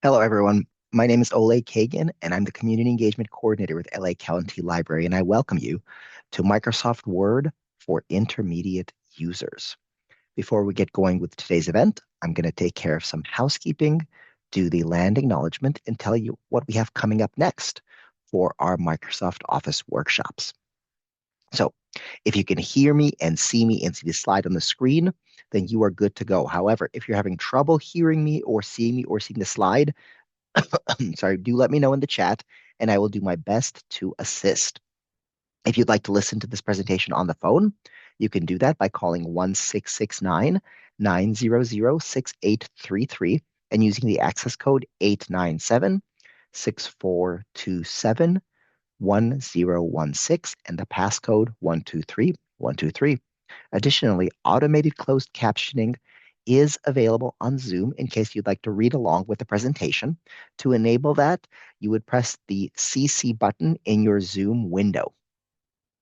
Hello, everyone. My name is Ole Kagan, and I'm the Community Engagement Coordinator with LA County Library, and I welcome you to Microsoft Word for Intermediate Users. Before we get going with today's event, I'm going to take care of some housekeeping, do the land acknowledgement, and tell you what we have coming up next for our Microsoft Office workshops. So if you can hear me and see the slide on the screen, then you are good to go. However, if you're having trouble hearing me or seeing the slide, sorry, do let me know in the chat and I will do my best to assist. If you'd like to listen to this presentation on the phone, you can do that by calling 1-669-900-6833 and using the access code 897-6427-1016 and the passcode 123123. Additionally, automated closed captioning is available on Zoom in case you'd like to read along with the presentation. To enable that, you would press the CC button in your Zoom window.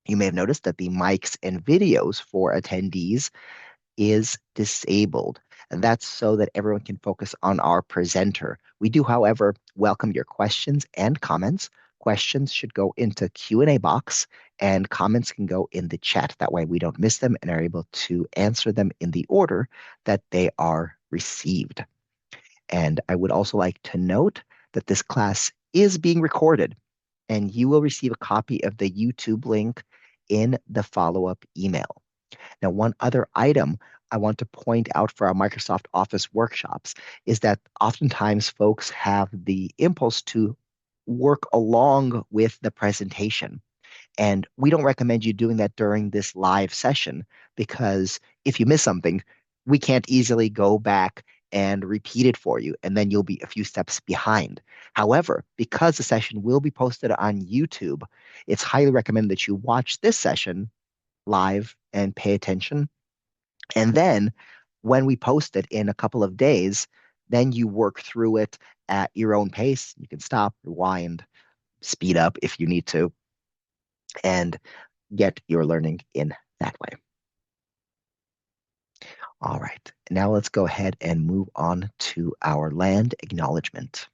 You may have noticed that the mics and videos for attendees is disabled, and that's so that everyone can focus on our presenter. We do, however, welcome your questions and comments. Questions should go into Q&A box, and comments can go in the chat. That way we don't miss them and are able to answer them in the order that they are received. And I would also like to note that this class is being recorded, and you will receive a copy of the YouTube link in the follow-up email. Now, one other item I want to point out for our Microsoft Office workshops is that oftentimes folks have the impulse to work along with the presentation. And we don't recommend you doing that during this live session because if you miss something, we can't easily go back and repeat it for you, and then you'll be a few steps behind. However, because the session will be posted on YouTube, it's highly recommended that you watch this session live and pay attention. And then when we post it in a couple of days, then you work through it at your own pace. You can stop, rewind, speed up if you need to, and get your learning in that way. All right, now let's go ahead and move on to our land acknowledgement.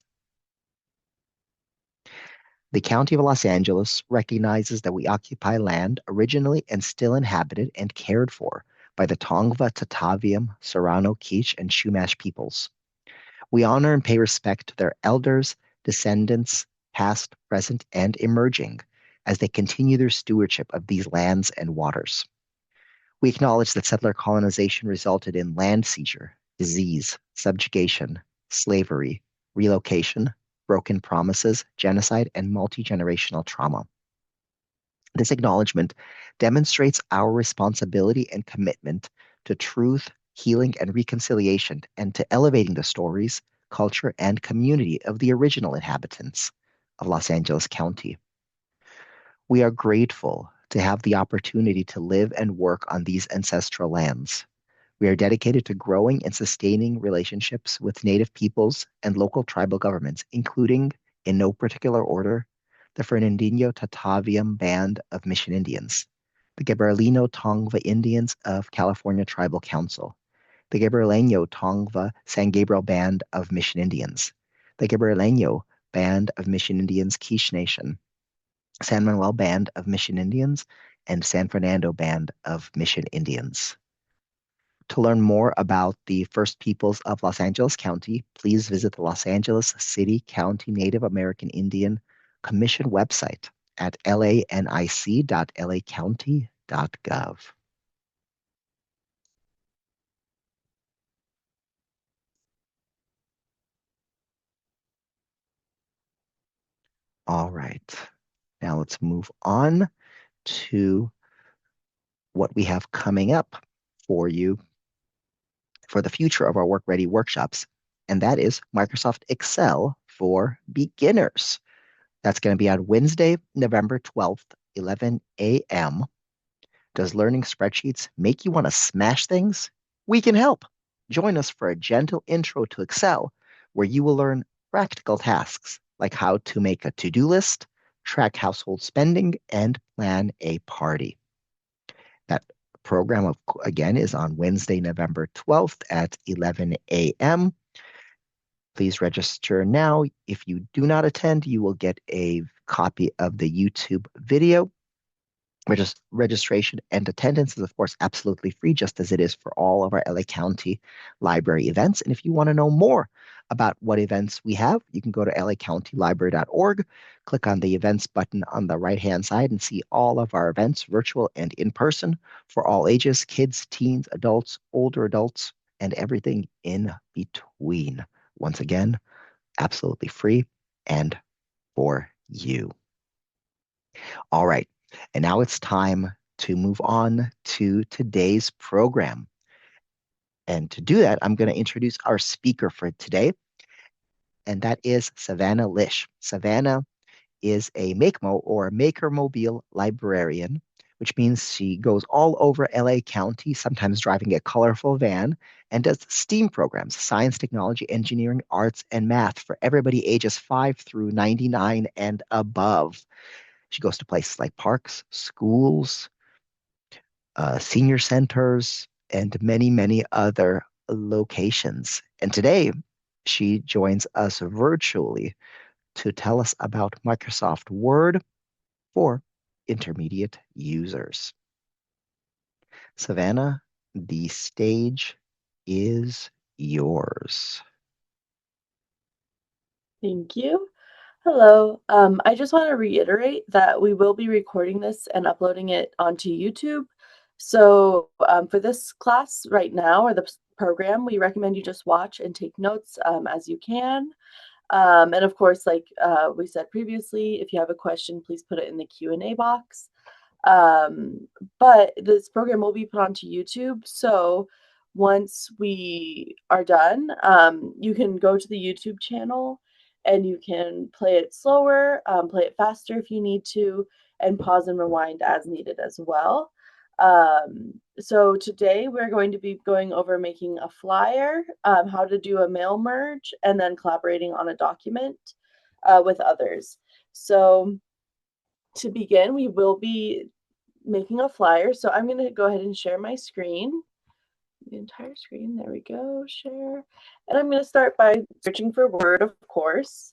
The County of Los Angeles recognizes that we occupy land originally and still inhabited and cared for by the Tongva, Tataviam, Serrano, Quiche, and Chumash peoples. We honor and pay respect to their elders, descendants, past, present, and emerging, as they continue their stewardship of these lands and waters. We acknowledge that settler colonization resulted in land seizure, disease, subjugation, slavery, relocation, broken promises, genocide, and multi-generational trauma. This acknowledgement demonstrates our responsibility and commitment to truth, healing, and reconciliation, and to elevating the stories, culture, and community of the original inhabitants of Los Angeles County. We are grateful to have the opportunity to live and work on these ancestral lands. We are dedicated to growing and sustaining relationships with Native peoples and local tribal governments, including, in no particular order, the Fernandino Tataviam Band of Mission Indians, the Gabrielino Tongva Indians of California Tribal Council, the Gabrielino Tongva San Gabriel Band of Mission Indians, the Gabrielino Band of Mission Indians Quiche Nation, San Manuel Band of Mission Indians, and San Fernando Band of Mission Indians. To learn more about the First Peoples of Los Angeles County, please visit the Los Angeles City County Native American Indian Commission website at lanic.lacounty.gov. All right, now let's move on to what we have coming up for you for the future of our Work Ready workshops, and that is Microsoft Excel for beginners. That's going to be on Wednesday, November 12th, 11 a.m. Does learning spreadsheets make you want to smash things? We can help. Join us for a gentle intro to Excel, where you will learn practical tasks like how to make a to-do list, track household spending, and plan a party. That program, again, is on Wednesday, November 12th at 11 a.m. Please register now. If you do not attend, you will get a copy of the YouTube video. Registration and attendance is, of course, absolutely free, just as it is for all of our LA County Library events. And if you want to know more about what events we have, you can go to lacountylibrary.org, click on the events button on the right-hand side, and see all of our events, virtual and in person, for all ages, kids, teens, adults, older adults, and everything in between. Once again, absolutely free and for you. All right. And now it's time to move on to today's program. And to do that, I'm going to introduce our speaker for today, and that is Savannah Lish. Savannah is a MakeMo or Makermobile librarian, which means she goes all over LA County, sometimes driving a colorful van, and does STEAM programs, science, technology, engineering, arts, and math for everybody ages 5 through 99 and above. She goes to places like parks, schools, senior centers, and many, many other locations. And today, she joins us virtually to tell us about Microsoft Word for intermediate users. Savannah, the stage is yours. Thank you. Hello. I just want to reiterate that we will be recording this and uploading it onto YouTube. So for this class right now, or the program, we recommend you just watch and take notes as you can. And of course, like we said previously, if you have a question, please put it in the Q&A box. But this program will be put onto YouTube. So once we are done, you can go to the YouTube channel and you can play it slower, play it faster if you need to, and pause and rewind as needed as well. So today we're going to be going over making a flyer, how to do a mail merge, and then collaborating on a document with others. So to begin, we will be making a flyer. So I'm going to go ahead and share my screen, the entire screen. There we go, share. And I'm going to start by searching for Word, of course.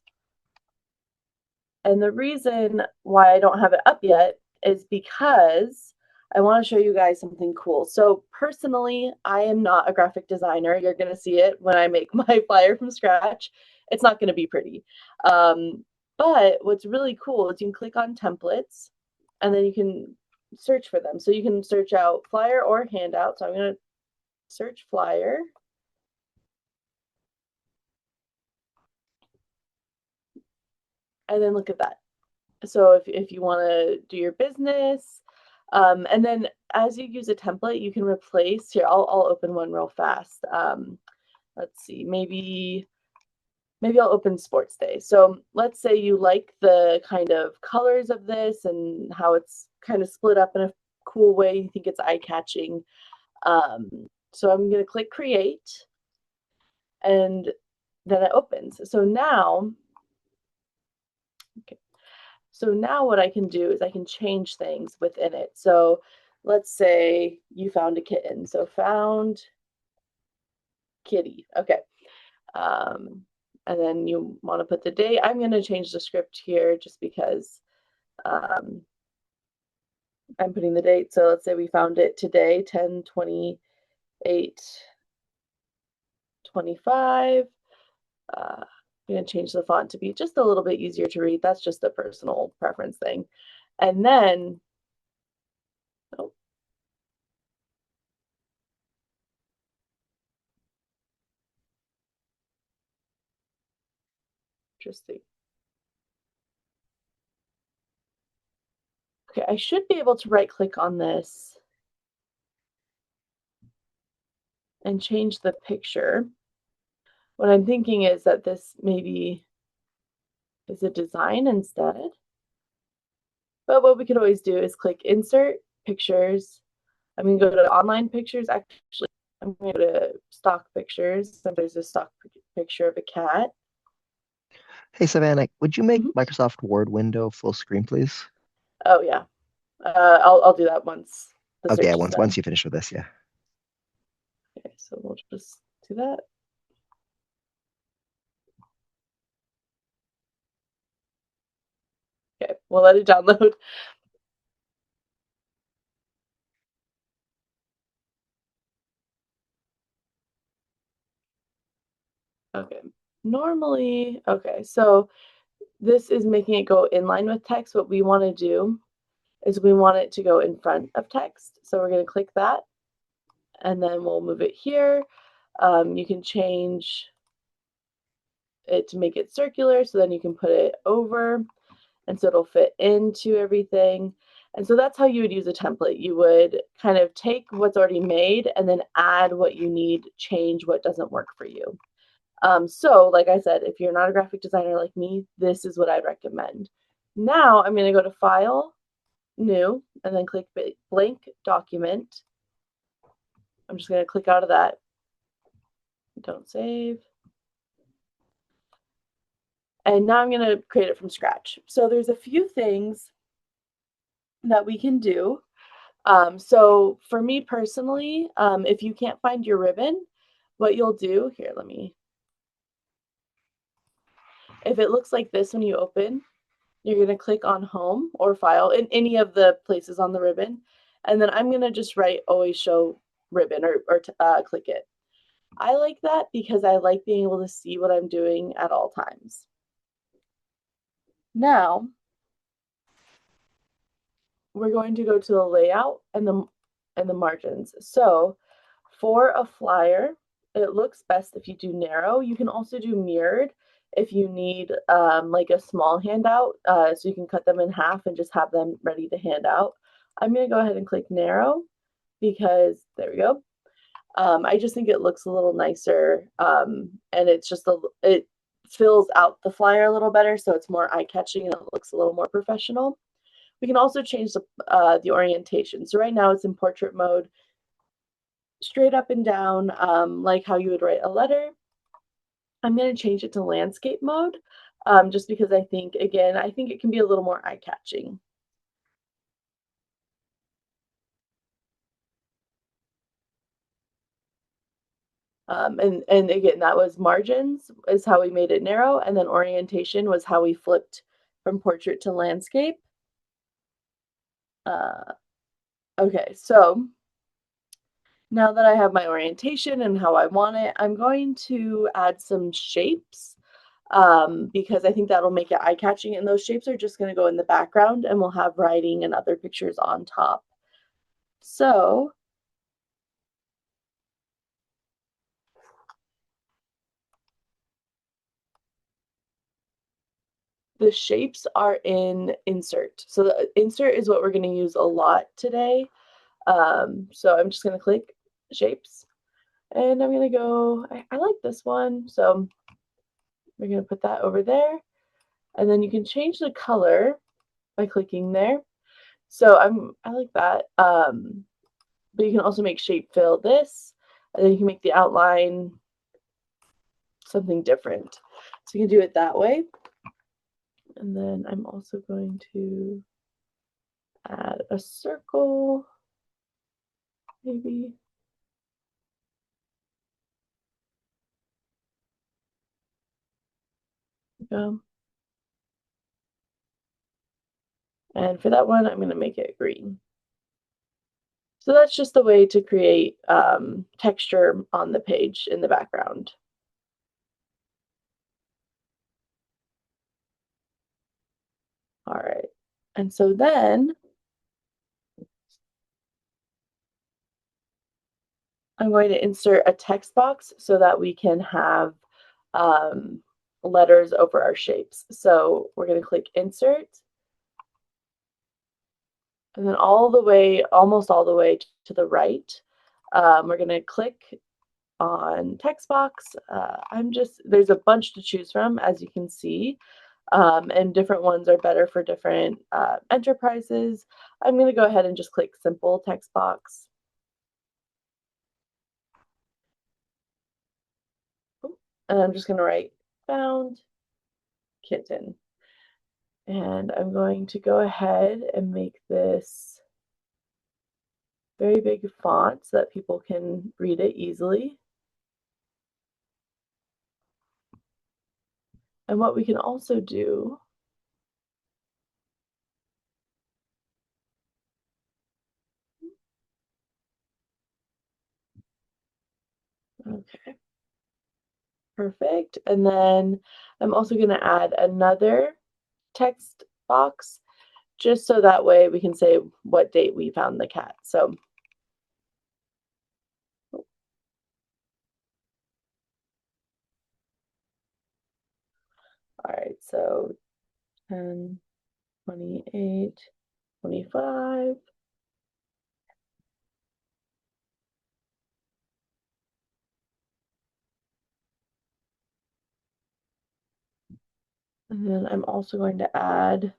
And the reason why I don't have it up yet is because I want to show you guys something cool. So personally, I am not a graphic designer. You're going to see it when I make my flyer from scratch. It's not going to be pretty. But what's really cool is you can click on templates and then you can search for them. So you can search out flyer or handout. So I'm going to search flyer. And then look at that. So if you want to do your business, and then as you use a template, you can replace here. I'll open one real fast. Let's see, maybe I'll open sports day. So let's say you like the kind of colors of this and how it's kind of split up in a cool way. You think it's eye-catching. So I'm going to click create, and then it opens. So now, okay. So now what I can do is I can change things within it. So let's say you found a kitten. So found kitty. Okay. And then you want to put the date. I'm going to change the script here just because I'm putting the date. So let's say we found it today, 10/28/25. I'm going to change the font to be just a little bit easier to read. That's just a personal preference thing. And then, oh, interesting. Okay, I should be able to right click on this and change the picture. What I'm thinking is that this maybe is a design instead. But what we could always do is click insert pictures. I'm going to go to online pictures. Actually, I'm going to go to stock pictures. So there's a stock picture of a cat. Hey, Savannah, would you make Microsoft Word window full screen, please? Oh, yeah. I'll do that once the Okay, search is done. once you finish with this, yeah. Okay, so we'll just do that. Okay, we'll let it download. Okay, normally, okay, so this is making it go in line with text. What we want to do is we want it to go in front of text. So we're going to click that and then we'll move it here. You can change it to make it circular, so then you can put it over and so it'll fit into everything. And so that's how you would use a template. You would kind of take what's already made and then add what you need, change what doesn't work for you. So like I said, if you're not a graphic designer like me, this is what I'd recommend. Now I'm going to go to File, New, and then click Blank Document. I'm just going to click out of that. Don't save. And now I'm going to create it from scratch. So there's a few things that we can do. So for me personally, if you can't find your ribbon, what you'll do, here, if it looks like this when you open, you're going to click on Home or File in any of the places on the ribbon. And then I'm going to just write Always Show Ribbon or click it. I like that because I like being able to see what I'm doing at all times. Now, we're going to go to the layout and the margins. So for a flyer, it looks best if you do narrow. You can also do mirrored if you need like a small handout, so you can cut them in half and just have them ready to hand out. I'm going to go ahead and click narrow because there we go. I just think it looks a little nicer, and it's just it fills out the flyer a little better, so it's more eye-catching and it looks a little more professional. We can also change the orientation. So right now it's in portrait mode, straight up and down, like how you would write a letter. I'm going to change it to landscape mode, just because I think it can be a little more eye-catching. And again, that was margins is how we made it narrow, and then orientation was how we flipped from portrait to landscape. Okay, so now that I have my orientation and how I want it, I'm going to add some shapes, because I think that'll make it eye-catching, and those shapes are just going to go in the background and we'll have writing and other pictures on top. So the shapes are in insert. So the insert is what we're going to use a lot today. So I'm just going to click shapes and I'm going to go, I like this one. So we're going to put that over there, and then you can change the color by clicking there. So I like that. But you can also make shape fill this, and then you can make the outline something different. So you can do it that way. And then I'm also going to add a circle, maybe. Go. And for that one, I'm going to make it green. So that's just the way to create texture on the page in the background. All right. And so then I'm going to insert a text box so that we can have letters over our shapes. So we're going to click insert. And then almost all the way to the right, we're going to click on text box. There's a bunch to choose from, as you can see, and different ones are better for different enterprises. I'm going to go ahead and just click simple text box. And I'm just going to write found kitten. And I'm going to go ahead and make this very big font so that people can read it easily. And what we can also do Perfect. And then I'm also going to add another text box just so that way we can say what date we found the cat. So all right, so 10, 28, 25. And then I'm also going to add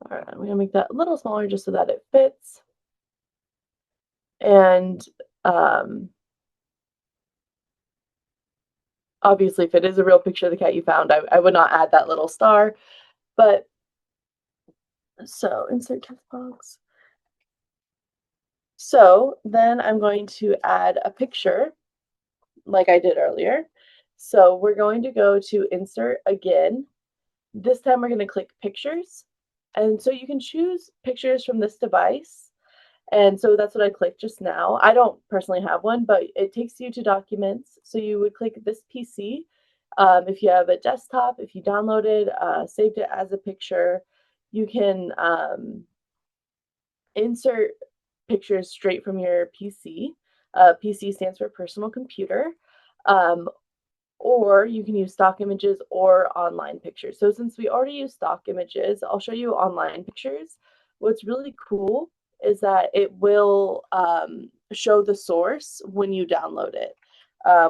all right, I'm going to make that a little smaller just so that it fits. And obviously, if it is a real picture of the cat you found, I would not add that little star. But so insert text box. So then I'm going to add a picture like I did earlier. So we're going to go to insert again. This time we're going to click pictures. And so you can choose pictures from this device. And so that's what I clicked just now. I don't personally have one, but it takes you to documents. So you would click this PC. If you have a desktop, if you downloaded, saved it as a picture, you can insert pictures straight from your PC. PC stands for personal computer. Um, or you can use stock images or online pictures. So since we already use stock images, I'll show you online pictures. What's really cool is that it will show the source when you download it,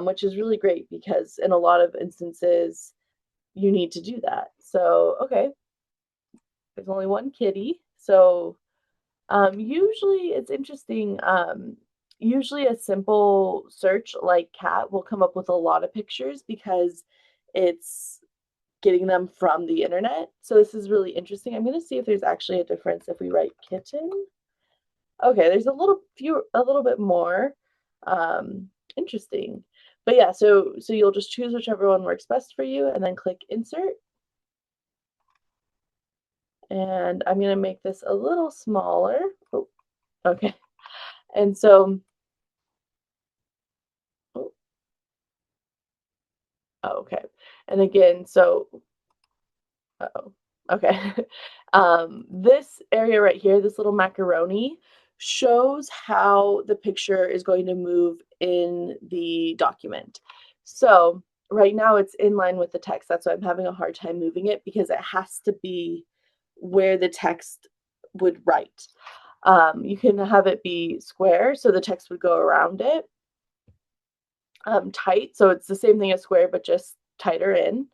which is really great because in a lot of instances, you need to do that. So, okay, there's only one kitty. So usually it's interesting. Usually a simple search like cat will come up with a lot of pictures because it's getting them from the internet. So this is really interesting. I'm going to see if there's actually a difference if we write kitten. Okay, there's a little bit more. Interesting. But yeah, so you'll just choose whichever one works best for you and then click insert. And I'm going to make this a little smaller. Oh, okay. And so, oh, okay. And again, so, uh-oh, okay. This area right here, this little macaroni, shows how the picture is going to move in the document. So right now it's in line with the text. That's why I'm having a hard time moving it because it has to be where the text would write. You can have it be square, so the text would go around it. Tight, so it's the same thing as square, but just tighter in.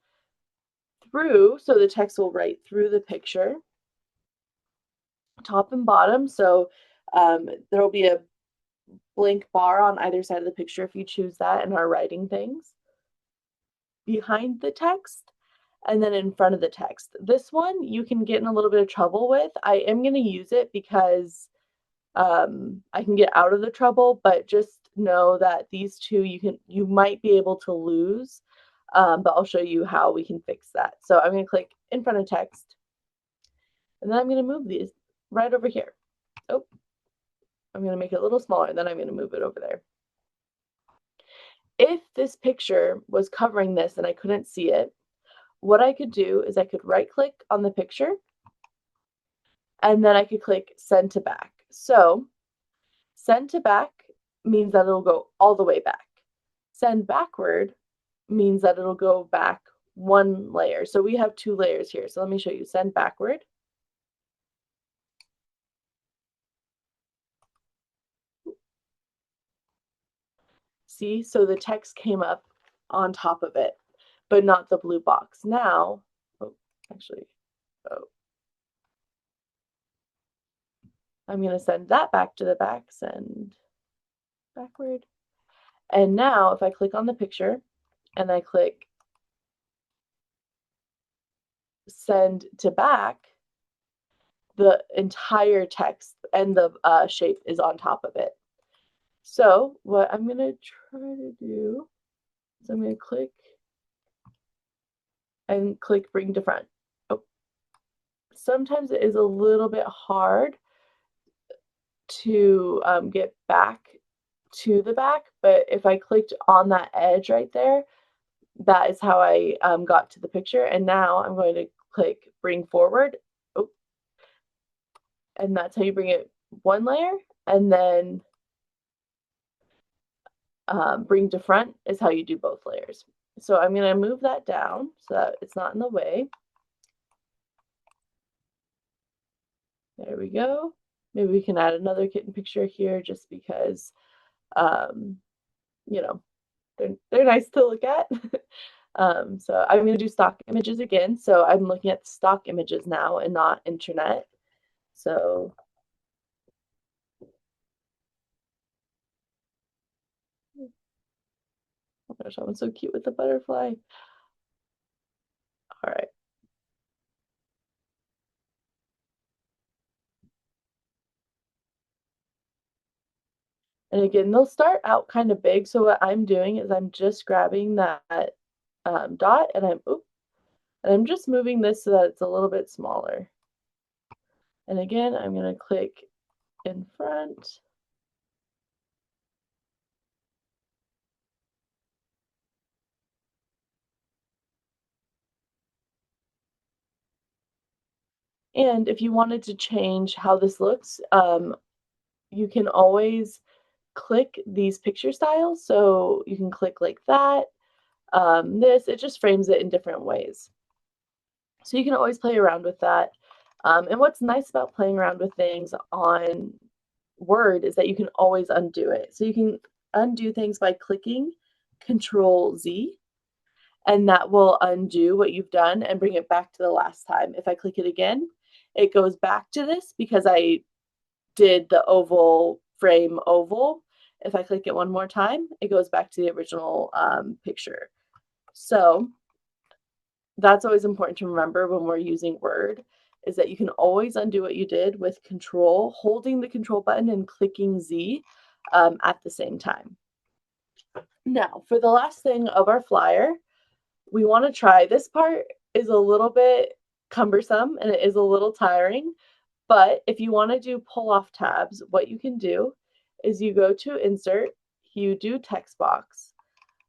Through, so the text will write through the picture. Top and bottom, so there will be a blank bar on either side of the picture if you choose that and are writing things. Behind the text, and then in front of the text. This one you can get in a little bit of trouble with. I am going to use it because I can get out of the trouble, but just know that these two you might be able to lose, but I'll show you how we can fix that. So I'm going to click in front of text, and then I'm going to move these right over here. Oh, I'm going to make it a little smaller, then I'm going to move it over there. If this picture was covering this and I couldn't see it, what I could do is I could right click on the picture and then I could click send to back. So send to back means that it'll go all the way back. Send backward means that it'll go back one layer. So we have two layers here. So let me show you. Send backward. See, so the text came up on top of it, but not the blue box. Now, oh, actually, oh, I'm going to send that back to the back, send backward. And now if I click on the picture and I click send to back, the entire text and the shape is on top of it. So what I'm going to try to do is I'm going to click and click bring to front. Oh, sometimes it is a little bit hard to get back to the back, but if I clicked on that edge right there, that is how I got to the picture. And now I'm going to click bring forward. Oh, and that's how you bring it one layer. And then bring to front is how you do both layers. So I'm going to move that down so that it's not in the way. There we go. Maybe we can add another kitten picture here just because, you know, they're nice to look at. So I'm going to do stock images again. So I'm looking at stock images now and not internet. So oh my gosh, that one's so cute with the butterfly. All right. And again, they'll start out kind of big. So what I'm doing is I'm just grabbing that dot and I'm just moving this so that it's a little bit smaller. And again, I'm going to click in front. And if you wanted to change how this looks, you can always click these picture styles. So you can click like that, it just frames it in different ways. So you can always play around with that. And what's nice about playing around with things on Word is that you can always undo it. So you can undo things by clicking Control Z, and that will undo what you've done and bring it back to the last time. If I click it again, it goes back to this because I did the oval frame oval. If I click it one more time, it goes back to the original picture. So that's always important to remember when we're using Word, is that you can always undo what you did with Control, holding the Control button and clicking Z at the same time. Now, for the last thing of our flyer, we want to try, this part is a little bit cumbersome and it is a little tiring, but if you want to do pull off tabs, what you can do is you go to Insert, you do text box.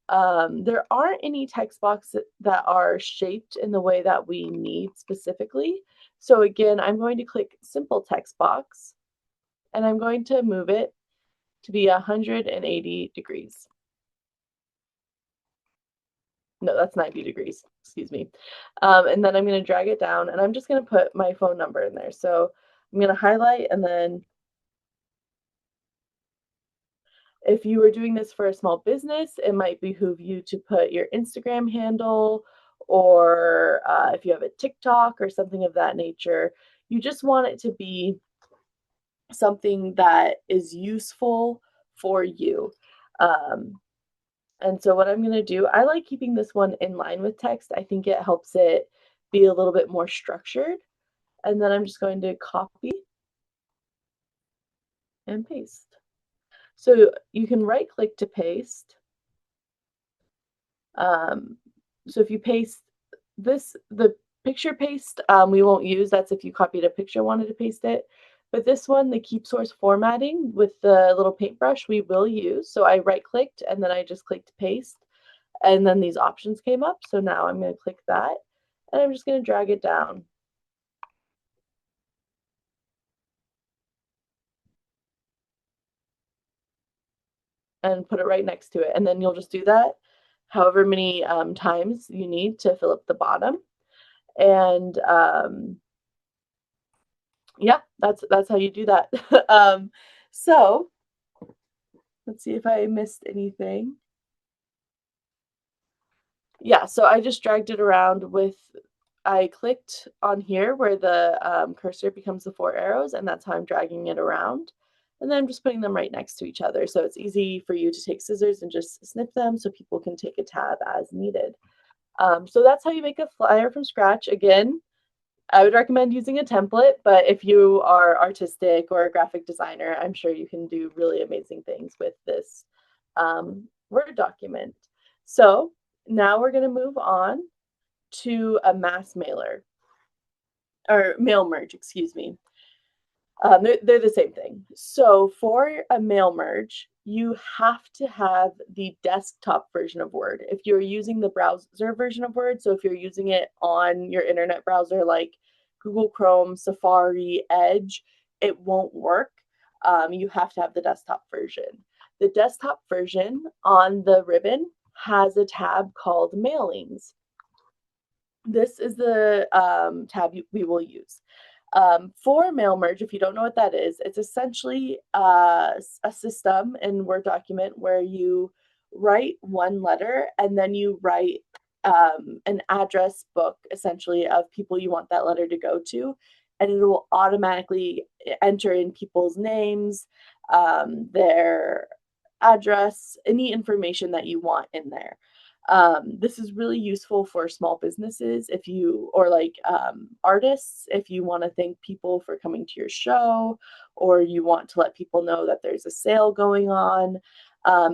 There aren't any text boxes that are shaped in the way that we need specifically. So again, I'm going to click Simple Text Box, and I'm going to move it to be 180 degrees. No, that's 90 degrees, excuse me. And then I'm going to drag it down, and I'm just going to put my phone number in there. So I'm going to highlight, and then if you were doing this for a small business, it might behoove you to put your Instagram handle, or if you have a TikTok or something of that nature. You just want it to be something that is useful for you. And so what I'm going to do, I like keeping this one in line with text. I think it helps it be a little bit more structured. And then I'm just going to copy and paste. So you can right click to paste. So if you paste this, the picture paste, we won't use. That's if you copied a picture, wanted to paste it. But this one, the keep source formatting with the little paintbrush, we will use. So I right clicked and then I just clicked paste. And then these options came up. So now I'm going to click that and I'm just going to drag it down. And put it right next to it. And then you'll just do that however many times you need to fill up the bottom. And yeah, that's how you do that. So let's see if I missed anything. Yeah, so I just dragged it around with, I clicked on here where the cursor becomes the 4 arrows, and that's how I'm dragging it around. And then I'm just putting them right next to each other. So it's easy for you to take scissors and just snip them so people can take a tab as needed. So that's how you make a flyer from scratch. Again, I would recommend using a template, but if you are artistic or a graphic designer, I'm sure you can do really amazing things with this Word document. So now we're going to move on to a mass mailer or mail merge, excuse me. They're the same thing. So for a mail merge, you have to have the desktop version of Word. If you're using the browser version of Word, so if you're using it on your internet browser like Google Chrome, Safari, Edge, it won't work. You have to have the desktop version. The desktop version on the ribbon has a tab called Mailings. This is the tab we will use. For mail merge, if you don't know what that is, it's essentially a system in Word document where you write one letter and then you write an address book essentially of people you want that letter to go to, and it will automatically enter in people's names, their address, any information that you want in there. This is really useful for small businesses if you, or like artists, if you want to thank people for coming to your show, or you want to let people know that there's a sale going on.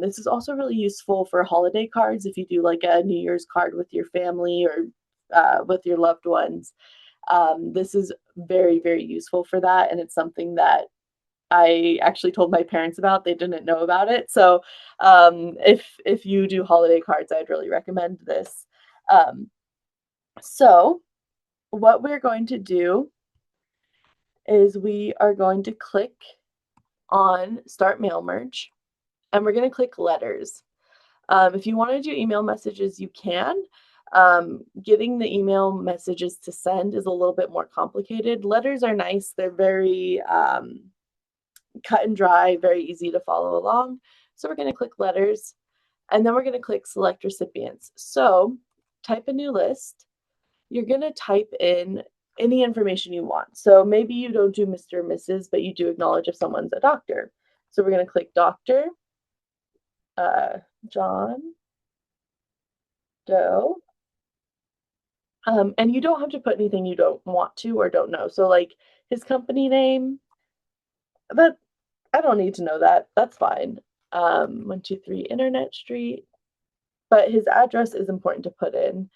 This is also really useful for holiday cards if you do like a New Year's card with your family or with your loved ones. This is very, very useful for that, and it's something that I actually told my parents about. They didn't know about it. So if you do holiday cards, I'd really recommend this. Um, so what we're going to do is we are going to click on Start Mail Merge, and we're going to click Letters. If you want to do email messages, you can. Getting the email messages to send is a little bit more complicated. Letters are nice. They're very cut and dry, very easy to follow along. So we're going to click letters, and then we're going to click select recipients. So type a new list. You're going to type in any information you want. So maybe you don't do Mr. or Mrs., but you do acknowledge if someone's a doctor. So we're going to click Dr. John Doe. And you don't have to put anything you don't want to or don't know. So like his company name, but I don't need to know that. That's fine. 123 Internet Street. But his address is important to put in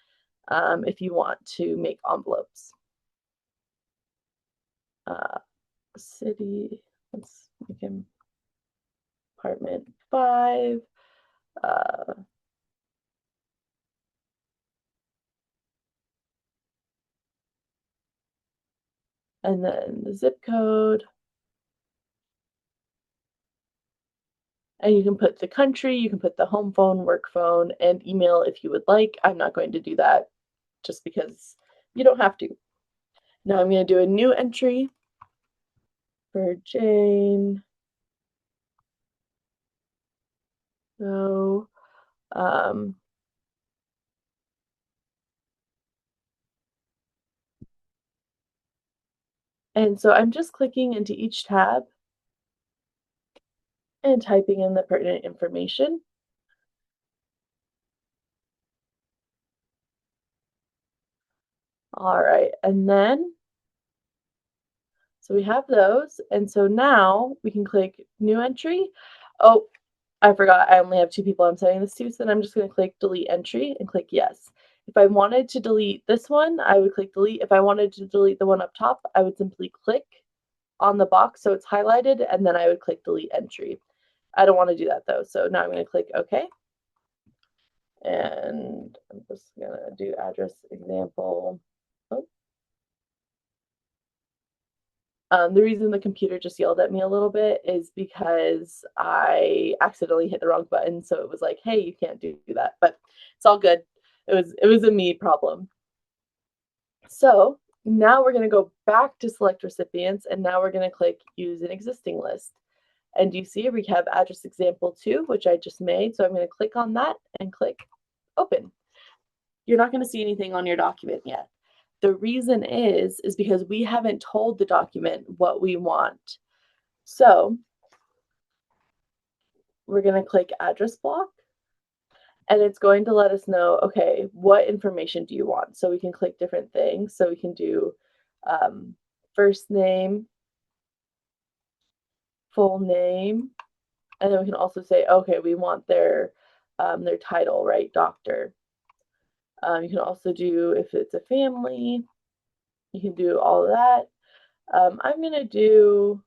if you want to make envelopes. City, let's make him apartment 5. And then the zip code. And you can put the country, you can put the home phone, work phone, and email if you would like. I'm not going to do that just because you don't have to. Now I'm going to do a new entry for Jane. So, and so I'm just clicking into each tab and typing in the pertinent information. All right, and then, so we have those, and so now we can click new entry. Oh, I forgot, I only have 2 people I'm sending this to, so then I'm just gonna click delete entry and click yes. If I wanted to delete this one, I would click delete. If I wanted to delete the one up top, I would simply click on the box so it's highlighted, and then I would click delete entry. I don't want to do that though, so now I'm going to click OK. And I'm just going to do address example. Oh. The reason the computer just yelled at me a little bit is because I accidentally hit the wrong button, so it was like, hey, you can't do that, but it's all good. It was a me problem. So now we're going to go back to select recipients, and now we're going to click use an existing list. And you see we have address example 2, which I just made. So I'm going to click on that and click open. You're not going to see anything on your document yet. The reason is because we haven't told the document what we want. So we're going to click address block, and it's going to let us know, okay, what information do you want? So we can click different things. So we can do first name, full name, and then we can also say, okay, we want their title, right? Doctor. You can also do, if it's a family, you can do all of that. I'm going to do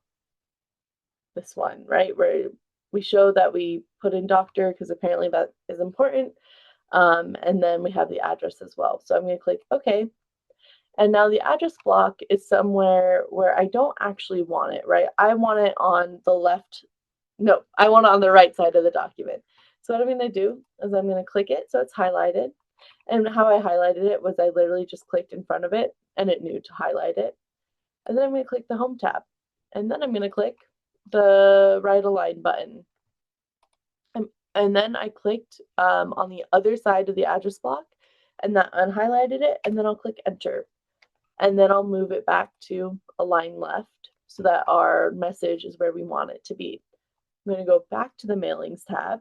this one, right, where we show that we put in doctor because apparently that is important. And then we have the address as well. So I'm going to click OK. And now the address block is somewhere where I don't actually want it, right? I want it on the left. No, I want it on the right side of the document. So what I'm going to do is I'm going to click it so it's highlighted. And how I highlighted it was I literally just clicked in front of it and it knew to highlight it. And then I'm going to click the Home tab. And then I'm going to click the Right Align button. And then I clicked on the other side of the address block and that unhighlighted it. And then I'll click Enter. And then I'll move it back to Align Left so that our message is where we want it to be. I'm going to go back to the Mailings tab.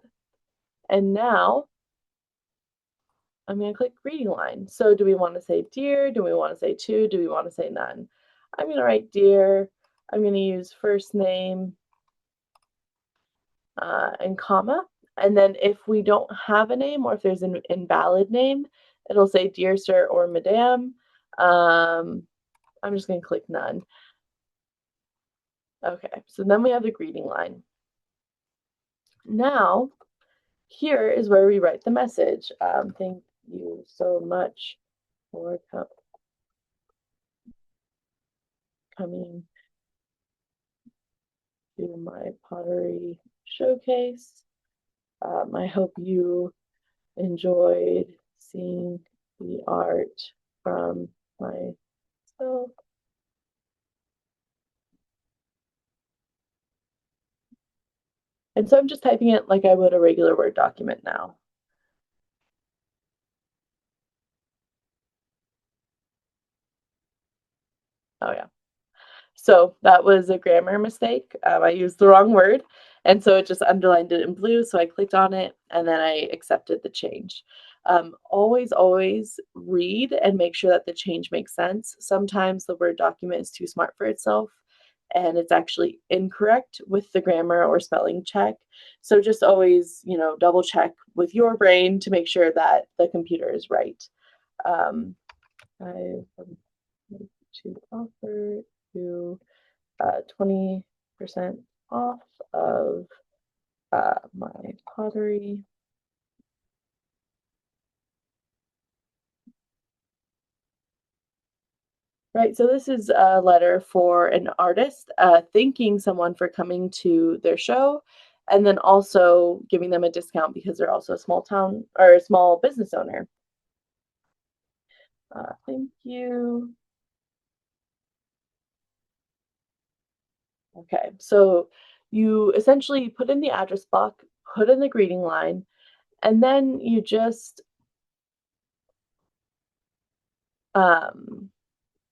And now I'm going to click Greeting Line. So do we want to say dear? Do we want to say to? Do we want to say none? I'm going to write dear. I'm going to use first name and comma. And then if we don't have a name or if there's an invalid name, it'll say dear sir or madam. I'm just going to click none. Okay, so then we have the greeting line. Now, here is where we write the message. Thank you so much for coming to my pottery showcase. I hope you enjoyed seeing the art from myself. And so I'm just typing it like I would a regular Word document now. Oh yeah. So that was a grammar mistake. I used the wrong word. And so it just underlined it in blue. So I clicked on it and then I accepted the change. Always read and make sure that the change makes sense. Sometimes the Word document is too smart for itself and it's actually incorrect with the grammar or spelling check. So just always, double check with your brain to make sure that the computer is right. I to offer you 20% off of my pottery. Right, so this is a letter for an artist thanking someone for coming to their show and then also giving them a discount because they're also a small town or a small business owner. Thank you. Okay, so you essentially put in the address block, put in the greeting line, and then you just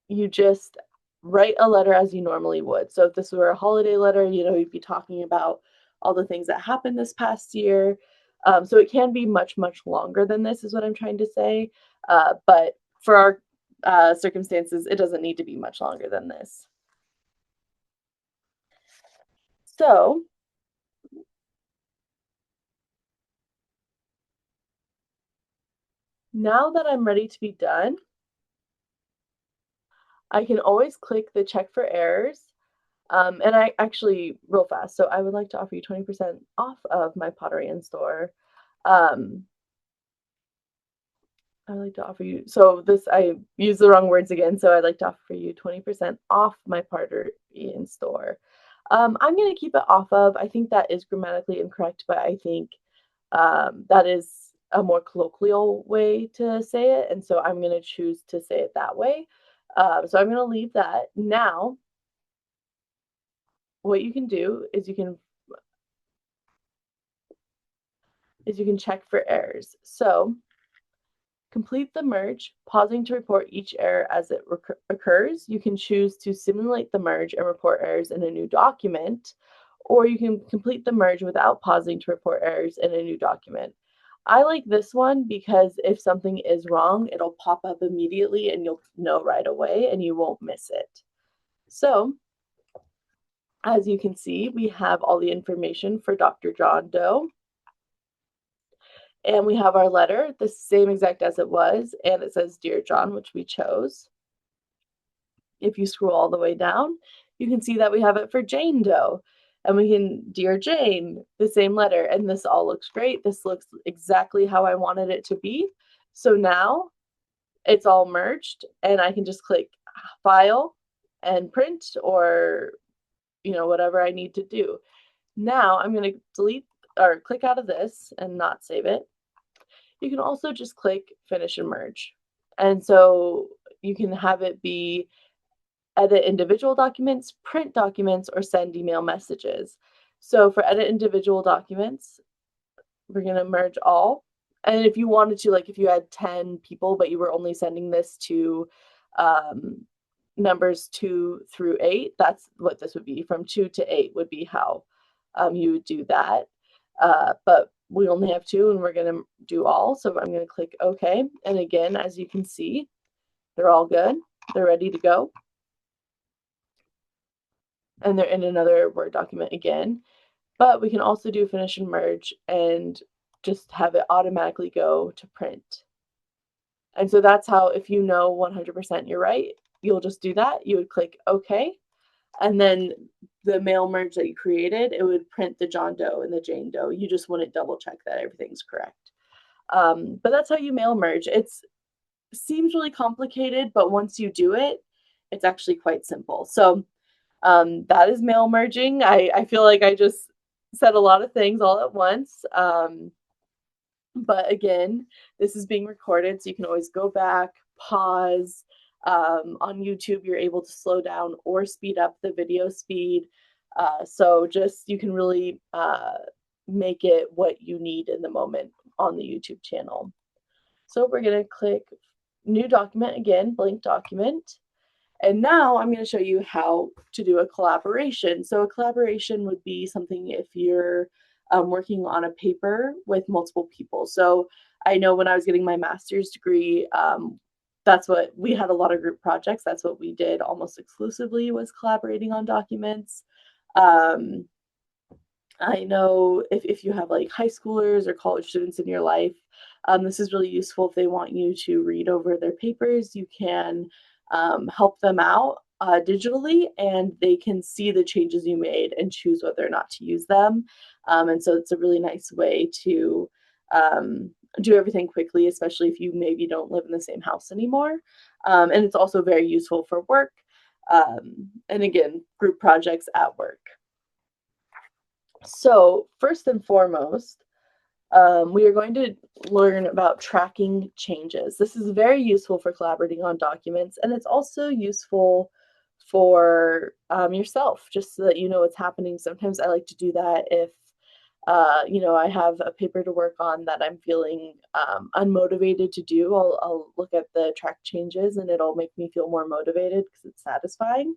you just write a letter as you normally would. So if this were a holiday letter, you'd be talking about all the things that happened this past year. So it can be much, much longer than this, is what I'm trying to say. But for our circumstances, it doesn't need to be much longer than this. So now that I'm ready to be done, I can always click the check for errors. And I actually, real fast, so I would like to offer you 20% off of my pottery in store. Um, I like to offer you, so this, I use the wrong words again, so I'd like to offer you 20% off my pottery in store. I'm going to keep it off of. I think that is grammatically incorrect, but I think that is a more colloquial way to say it. And so I'm going to choose to say it that way. So I'm going to leave that. Now, what you can do is you can check for errors. So complete the merge, pausing to report each error as it occurs. You can choose to simulate the merge and report errors in a new document, or you can complete the merge without pausing to report errors in a new document. I like this one because if something is wrong, it'll pop up immediately and you'll know right away and you won't miss it. So, as you can see, we have all the information for Dr. John Doe. And we have our letter, the same exact as it was, and it says Dear John, which we chose. If you scroll all the way down, you can see that we have it for Jane Doe. And we can, Dear Jane, the same letter. And this all looks great. This looks exactly how I wanted it to be. So now it's all merged, and I can just click File and Print, or whatever I need to do. Now I'm going to delete or click out of this and not save it. You can also just click Finish and Merge. And so you can have it be edit individual documents, print documents, or send email messages. So for edit individual documents, we're going to merge all. And if you wanted to, like if you had 10 people, but you were only sending this to numbers 2 through 8, that's what this would be. From 2 to 8 would be how you would do that. But we only have 2, and we're going to do all. So I'm going to click OK. And again, as you can see, they're all good. They're ready to go. And they're in another Word document again. But we can also do Finish and Merge and just have it automatically go to print. And so that's how, if you know 100% you're right, you'll just do that. You would click OK. And then the mail merge that you created, it would print the John Doe and the Jane Doe. You just wouldn't double check that everything's correct. But that's how you mail merge. It seems really complicated, but once you do it, it's actually quite simple. So that is mail merging. I feel like I just said a lot of things all at once. But again, this is being recorded, so you can always go back, pause. On YouTube, you're able to slow down or speed up the video speed. So just you can really make it what you need in the moment on the YouTube channel. So we're going to click New Document again, blank document. And now I'm going to show you how to do a collaboration. So a collaboration would be something if you're working on a paper with multiple people. So I know when I was getting my master's degree, that's what we had, a lot of group projects. That's what we did almost exclusively, was collaborating on documents. I know if you have like high schoolers or college students in your life, this is really useful if they want you to read over their papers. You can help them out digitally, and they can see the changes you made and choose whether or not to use them. And so it's a really nice way to do everything quickly, especially if you maybe don't live in the same house anymore. And it's also very useful for work. And again, group projects at work. So first and foremost, we are going to learn about tracking changes. This is very useful for collaborating on documents, and it's also useful for yourself, just so that you know what's happening. Sometimes I like to do that if I have a paper to work on that I'm feeling unmotivated to do. I'll look at the track changes, and it'll make me feel more motivated because it's satisfying.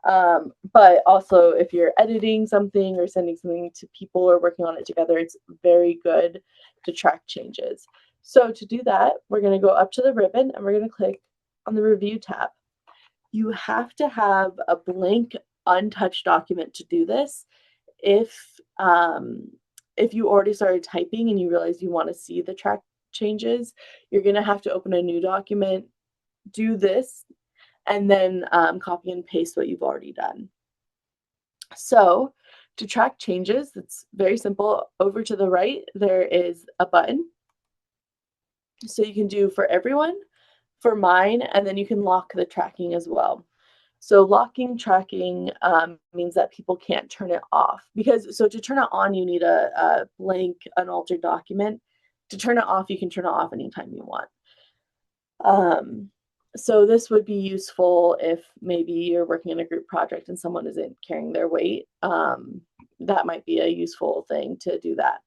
But also if you're editing something or sending something to people or working on it together, it's very good to track changes. So to do that, we're going to go up to the ribbon and we're going to click on the Review tab. You have to have a blank, untouched document to do this. If you already started typing and you realize you want to see the track changes, you're going to have to open a new document, do this, and then copy and paste what you've already done. So to track changes, it's very simple. Over to the right, there is a button. So you can do for everyone, for mine, and then you can lock the tracking as well. So locking tracking means that people can't turn it off, so to turn it on, you need a blank, unaltered document. To turn it off, you can turn it off anytime you want. So this would be useful if maybe you're working in a group project and someone isn't carrying their weight. That might be a useful thing to do that.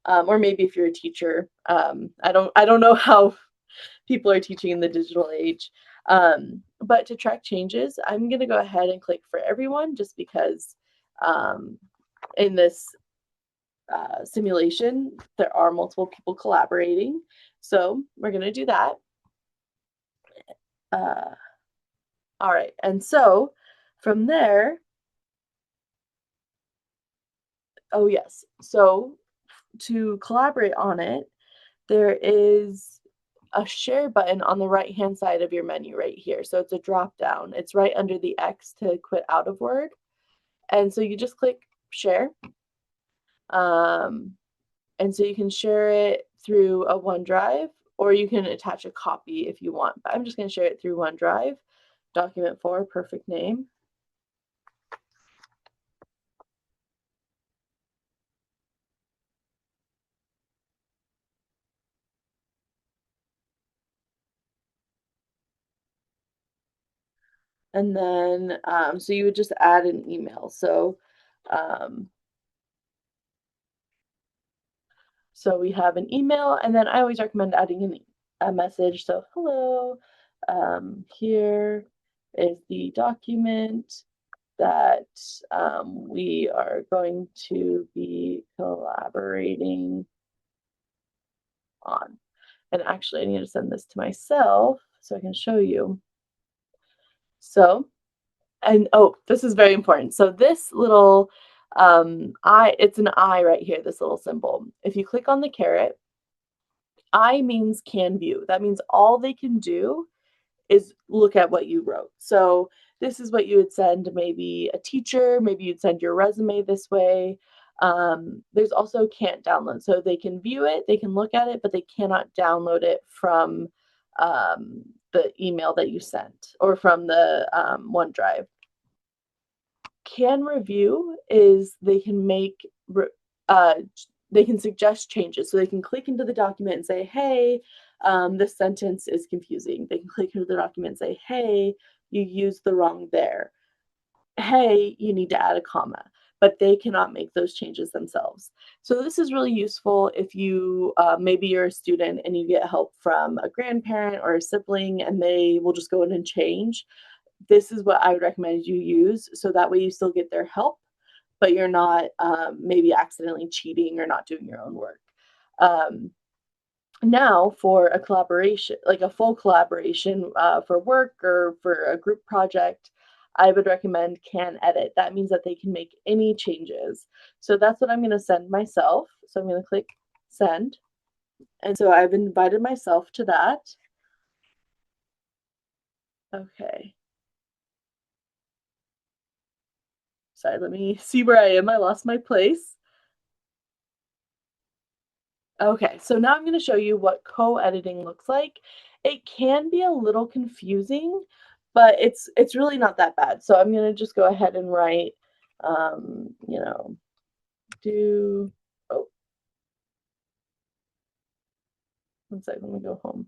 Or maybe if you're a teacher, I don't know how people are teaching in the digital age. But to track changes, I'm going to go ahead and click for everyone, just because in this simulation, there are multiple people collaborating. So we're going to do that. All right, and so from there, oh yes, so to collaborate on it, there is a share button on the right-hand side of your menu right here. So it's a drop down. It's right under the X to quit out of Word. And so you just click share. And so you can share it through a OneDrive, or you can attach a copy if you want. But I'm just going to share it through OneDrive. Document 4, perfect name. And then, so you would just add an email. Um, so we have an email, and then I always recommend adding a message. So, hello, here is the document that we are going to be collaborating on. And actually, I need to send this to myself so I can show you. So, and oh, this is very important. So this little it's an eye right here, this little symbol. If you click on the caret, eye means can view. That means all they can do is look at what you wrote. So this is what you would send maybe a teacher, maybe you'd send your resume this way. There's also can't download. So they can view it, they can look at it, but they cannot download it from the email that you sent or from the OneDrive. Can review is they can make uh, they can suggest changes. So they can click into the document and say, hey, this sentence is confusing. They can click into the document and say, hey, you used the wrong there. Hey, you need to add a comma. But they cannot make those changes themselves. So this is really useful if you maybe you're a student and you get help from a grandparent or a sibling and they will just go in and change. This is what I would recommend you use so that way you still get their help, but you're not maybe accidentally cheating or not doing your own work. Now for a collaboration, like a full collaboration for work or for a group project, I would recommend Can Edit. That means that they can make any changes. So that's what I'm going to send myself. So I'm going to click send. And so I've invited myself to that. Okay. Sorry, let me see where I am. I lost my place. Okay, so now I'm going to show you what co-editing looks like. It can be a little confusing, but it's really not that bad. So I'm going to just go ahead and write, you know, do, oh, one second, let me go home.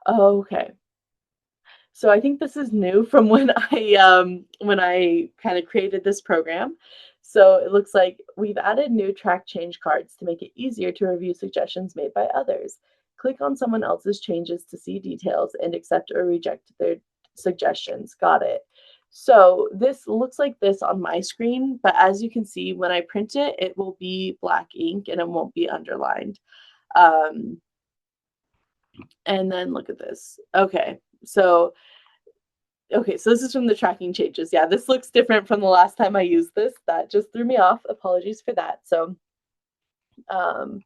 Okay. So I think this is new from when I kind of created this program. So it looks like we've added new track change cards to make it easier to review suggestions made by others. Click on someone else's changes to see details and accept or reject their suggestions. Got it. So this looks like this on my screen, but as you can see, when I print it, it will be black ink and it won't be underlined. Um, and then look at this. Okay, so this is from the tracking changes. Yeah, this looks different from the last time I used this. That just threw me off. Apologies for that. So, um,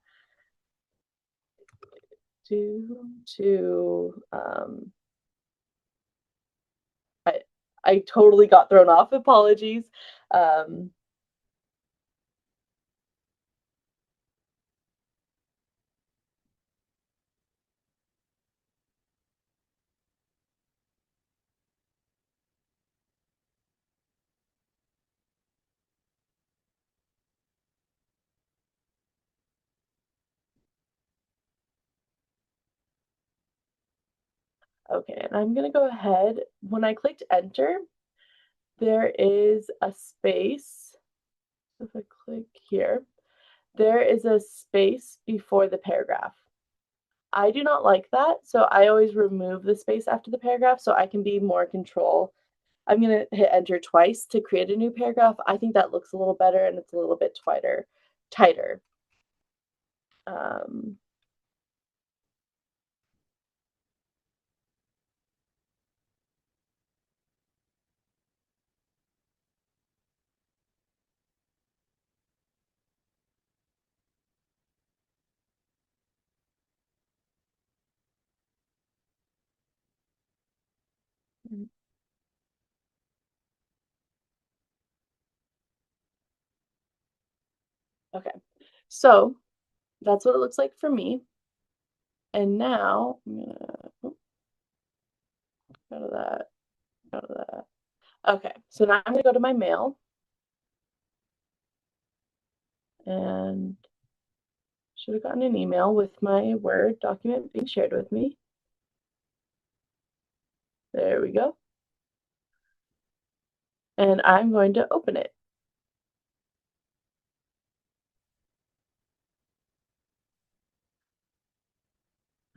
I I totally got thrown off. Apologies. Um, okay, and I'm gonna go ahead. When I clicked enter, there is a space. If I click here, there is a space before the paragraph. I do not like that, so I always remove the space after the paragraph so I can be more control. I'm going to hit enter twice to create a new paragraph. I think that looks a little better and it's a little bit tighter. Um, Okay, so that's what it looks like for me. And now I'm gonna go to that, go to that. Okay, so now I'm gonna go to my mail and should have gotten an email with my Word document being shared with me. There we go. And I'm going to open it.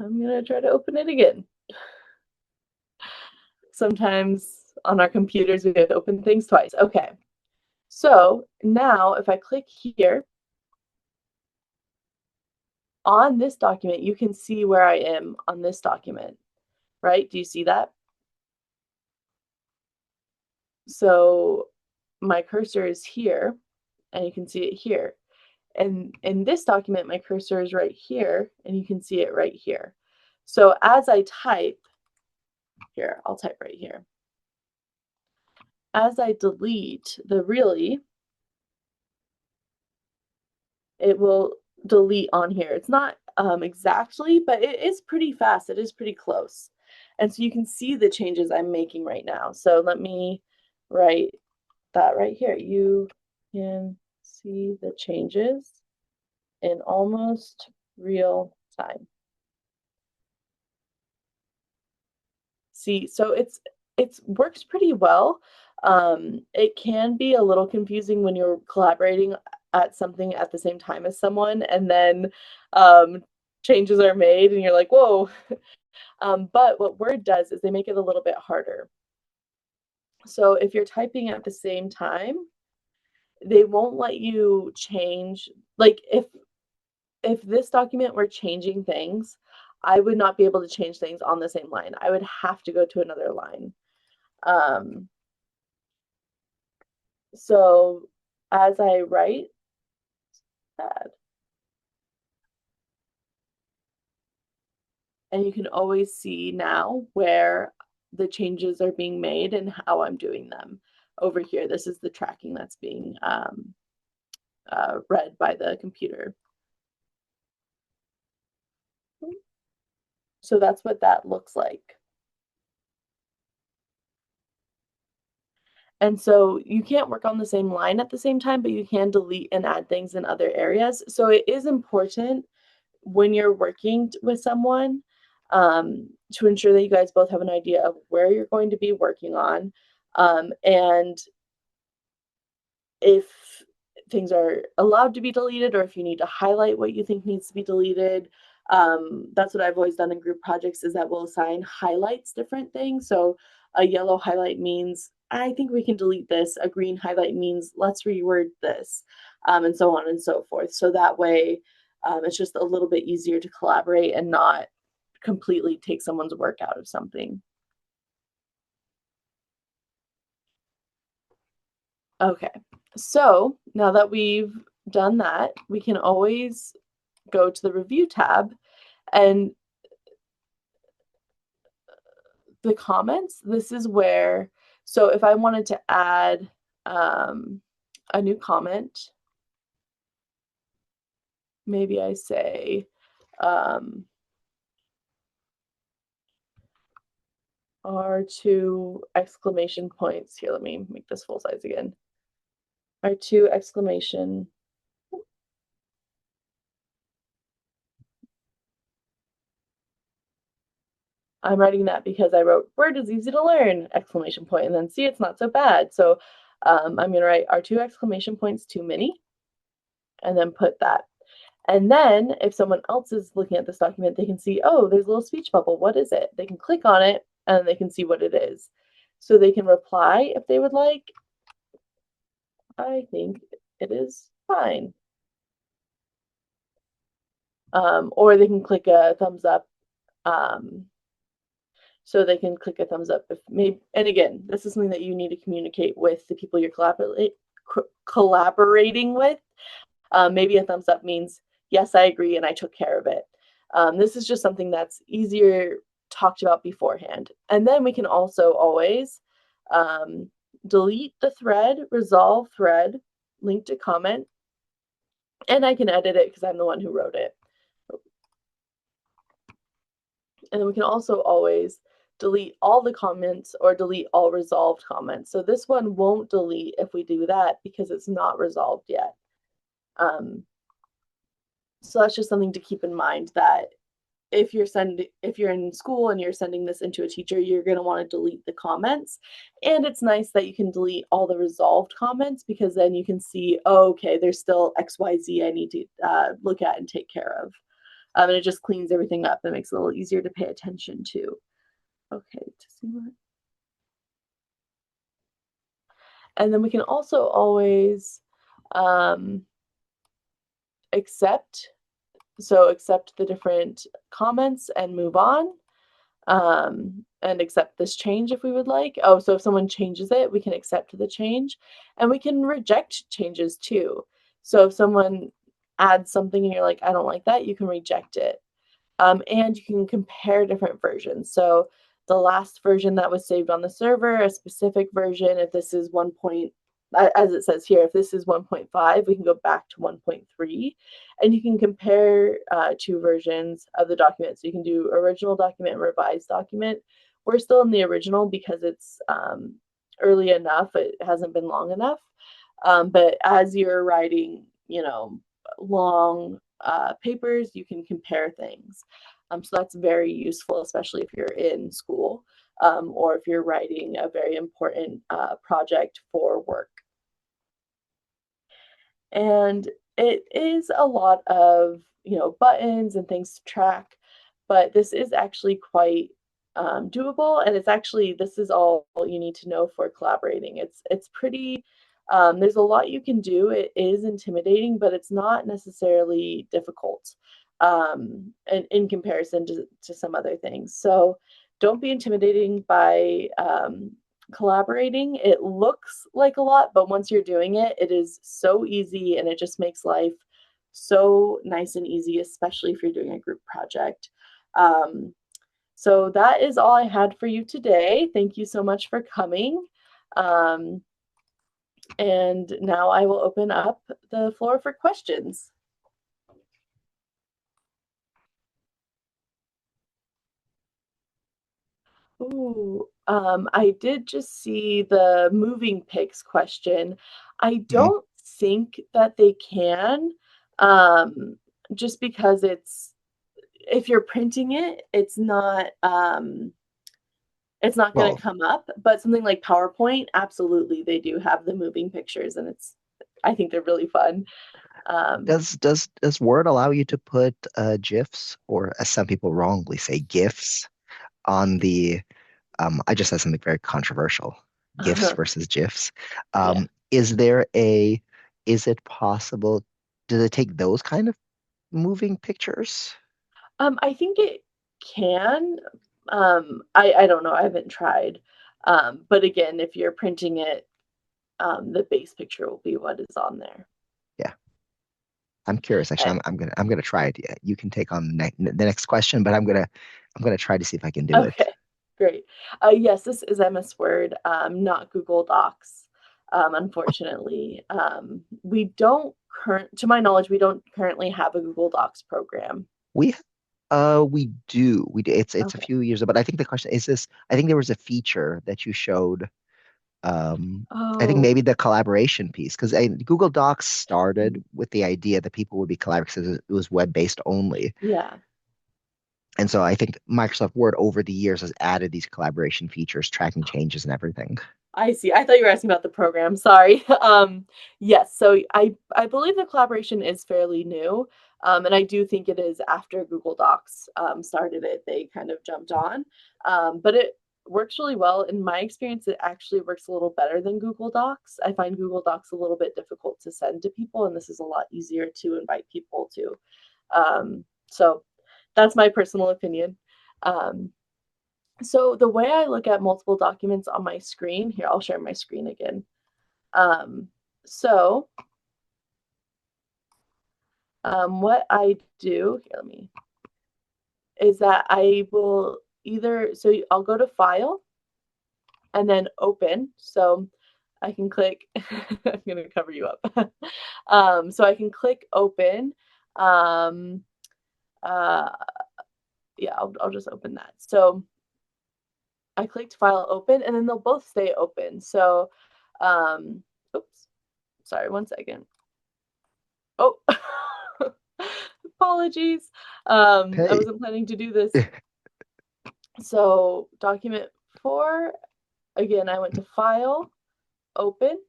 I'm gonna try to open it again. Sometimes on our computers we have to open things twice. Okay, so now if I click here on this document, you can see where I am on this document, right? Do you see that? So my cursor is here, and you can see it here. And in this document, my cursor is right here, and you can see it right here. So as I type, here, I'll type right here. As I delete the really, it will delete on here. It's not exactly, but it is pretty fast. It is pretty close. And so you can see the changes I'm making right now. So let me write that right here. You can see the changes in almost real time. See, so it's works pretty well. It can be a little confusing when you're collaborating at something at the same time as someone, and then changes are made, and you're like, "Whoa!" But what Word does is they make it a little bit harder. So if you're typing at the same time, they won't let you change. Like if this document were changing things, I would not be able to change things on the same line. I would have to go to another line. Um, so as I write that, and you can always see now where the changes are being made and how I'm doing them. Over here, this is the tracking that's being read by the computer. So that's what that looks like. And so you can't work on the same line at the same time, but you can delete and add things in other areas. So it is important when you're working with someone to ensure that you guys both have an idea of where you're going to be working on. And if things are allowed to be deleted or if you need to highlight what you think needs to be deleted. That's what I've always done in group projects is that we'll assign highlights different things. So a yellow highlight means I think we can delete this. A green highlight means let's reword this, and so on and so forth. So that way it's just a little bit easier to collaborate and not completely take someone's work out of something. Okay, so now that we've done that, we can always go to the review tab and the comments. This is where, so if I wanted to add a new comment, maybe I say, R2 exclamation points. Here, let me make this full size again. R2 exclamation. I'm writing that because I wrote Word is easy to learn, exclamation point, and then see it's not so bad. So I'm going to write R2 exclamation points too many, and then put that. And then if someone else is looking at this document, they can see, oh, there's a little speech bubble. What is it? They can click on it and they can see what it is. So they can reply if they would like. I think it is fine. Or they can click a thumbs up. So they can click a thumbs up if maybe, and again, this is something that you need to communicate with the people you're collaborating with. Maybe a thumbs up means, yes, I agree, and I took care of it. This is just something that's easier talked about beforehand. And then we can also always delete the thread, resolve thread, link to comment, and I can edit it because I'm the one who wrote it. And then we can also always delete all the comments or delete all resolved comments. So this one won't delete if we do that because it's not resolved yet. So that's just something to keep in mind, that if you're in school and you're sending this into a teacher, you're going to want to delete the comments. And it's nice that you can delete all the resolved comments, because then you can see, oh, okay, there's still XYZ I need to look at and take care of. And it just cleans everything up and makes it a little easier to pay attention to. Okay, to see what. And then we can also always accept the different comments and move on, and accept this change if we would like. Oh, so if someone changes it, we can accept the change, and we can reject changes too. So if someone adds something and you're like, I don't like that, you can reject it. And you can compare different versions. So the last version that was saved on the server, a specific version, if this is 1. As it says here, if this is 1.5, we can go back to 1.3, and you can compare two versions of the document. So you can do original document and revised document. We're still in the original because it's early enough. It hasn't been long enough. But as you're writing, long papers, you can compare things. So that's very useful, especially if you're in school, or if you're writing a very important project for work. And it is a lot of, buttons and things to track, but this is actually quite doable. And this is all you need to know for collaborating. It's pretty, there's a lot you can do. It is intimidating, but it's not necessarily difficult, and in comparison to some other things. So don't be intimidating by collaborating. It looks like a lot, but once you're doing it, it is so easy, and it just makes life so nice and easy, especially if you're doing a group project. So that is all I had for you today. Thank you so much for coming. And now I will open up the floor for questions. Ooh, I did just see the moving pics question. I don't think that they can, just because if you're printing it, it's not going Well, to come up. But something like PowerPoint, absolutely, they do have the moving pictures, and I think they're really fun. does Word allow you to put GIFs, or as some people wrongly say, GIFs, on the I just said something very controversial. GIFs versus GIFs. Yeah. Is it possible, does it take those kind of moving pictures? I think it can. I don't know. I haven't tried. But again, if you're printing it, the base picture will be what is on there. Yeah. I'm curious. Actually, And, I'm gonna try it. Yeah, you can take on the next question, but I'm gonna try to see if I can do it. okay, great. Yes, this is MS Word, not Google Docs. Unfortunately, to my knowledge, we don't currently have a Google Docs program. We we do. It's a Okay. few years, but I think the question is this. I think there was a feature that you showed. I think Oh, maybe the collaboration piece, because Google Docs started with the idea that people would be collaborating because it was web-based only. yeah. And so I think Microsoft Word over the years has added these collaboration features, tracking changes and everything. I see. I thought you were asking about the program. Sorry. Yes. So I believe the collaboration is fairly new, and I do think it is after Google Docs started it. They kind of jumped on, but it works really well. In my experience, it actually works a little better than Google Docs. I find Google Docs a little bit difficult to send to people, and this is a lot easier to invite people to. So that's my personal opinion. Um, so the way I look at multiple documents on my screen, here, I'll share my screen again. Um, so what I do, here, is that I will I'll go to File and then Open. So I can click, I'm going to cover you up. So I can click Open. Yeah, I'll just open that. So I clicked File Open, and then they'll both stay open. So, oops, sorry, one second. Oh, apologies. I Hey. wasn't planning to do this. So document 4, again, I went to File, Open,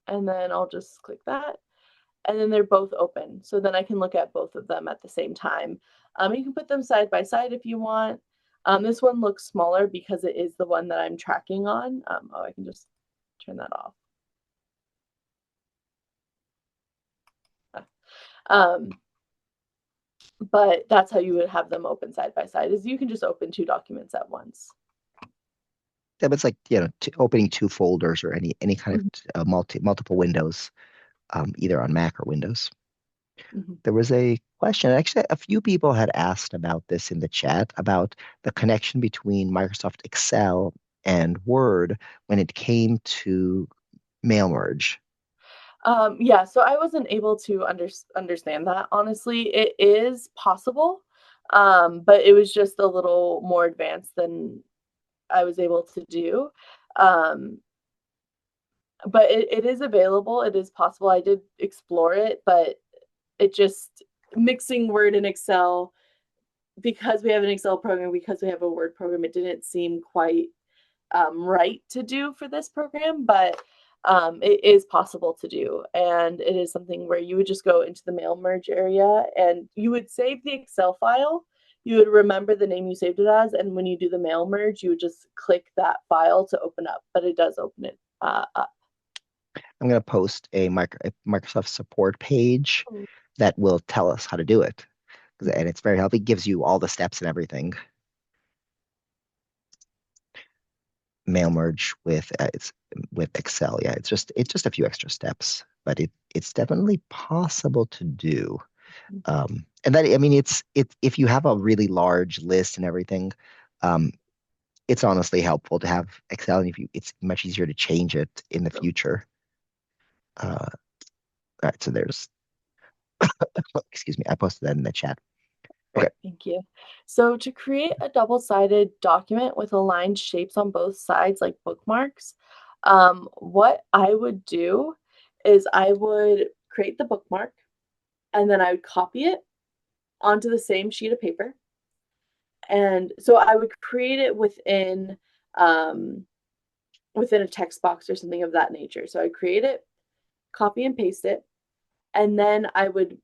and then I'll just click that. And then they're both open. So then I can look at both of them at the same time. You can put them side by side if you want. This one looks smaller because it is the one that I'm tracking on. Oh, I can just turn that off. Um, but that's how you would have them open side by side, is you can just open 2 documents at once. Yeah, but it's like, opening 2 folders or any kind of multiple windows, either on Mac or Windows. There was a question. Actually, a few people had asked about this in the chat about the connection between Microsoft Excel and Word when it came to mail merge. Yeah, so I wasn't able to understand that. Honestly, it is possible, but it was just a little more advanced than I was able to do. Um, but it is available. It is possible. I did explore it, but it just mixing Word and Excel, because we have an Excel program, because we have a Word program, it didn't seem quite right to do for this program, but it is possible to do. And it is something where you would just go into the mail merge area and you would save the Excel file. You would remember the name you saved it as. And when you do the mail merge, you would just click that file to open up, but it does open it up. I'm going to post a Microsoft support page Mm. that will tell us how to do it. And it's very helpful. It gives you all the steps and everything. Mail merge with Excel. Yeah, it's just a few extra steps, but it's definitely possible to do. And that, I mean, it's if you have a really large list and everything, it's honestly helpful to have Excel, and it's much easier to change it in the future. All right, so there's, excuse me, I posted that in the chat. Okay. Great, thank you. So to create a double-sided document with aligned shapes on both sides, like bookmarks, what I would do is I would create the bookmark, and then I would copy it onto the same sheet of paper. And so I would create it um, within a text box or something of that nature. So I'd create it, copy and paste it, and then I would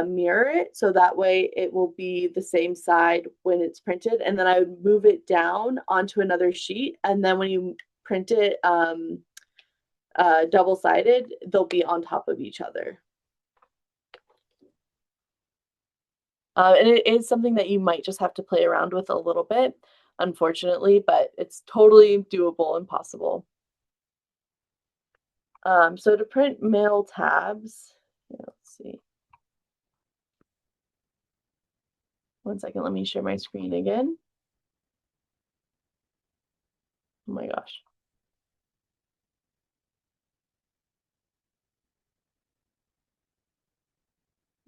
mirror it so that way it will be the same side when it's printed. And then I would move it down onto another sheet. And then when you print it double-sided, they'll be on top of each other. And it is something that you might just have to play around with a little bit, unfortunately, but it's totally doable and possible. So to print mail tabs, let's see. One second, let me share my screen again. Oh my gosh.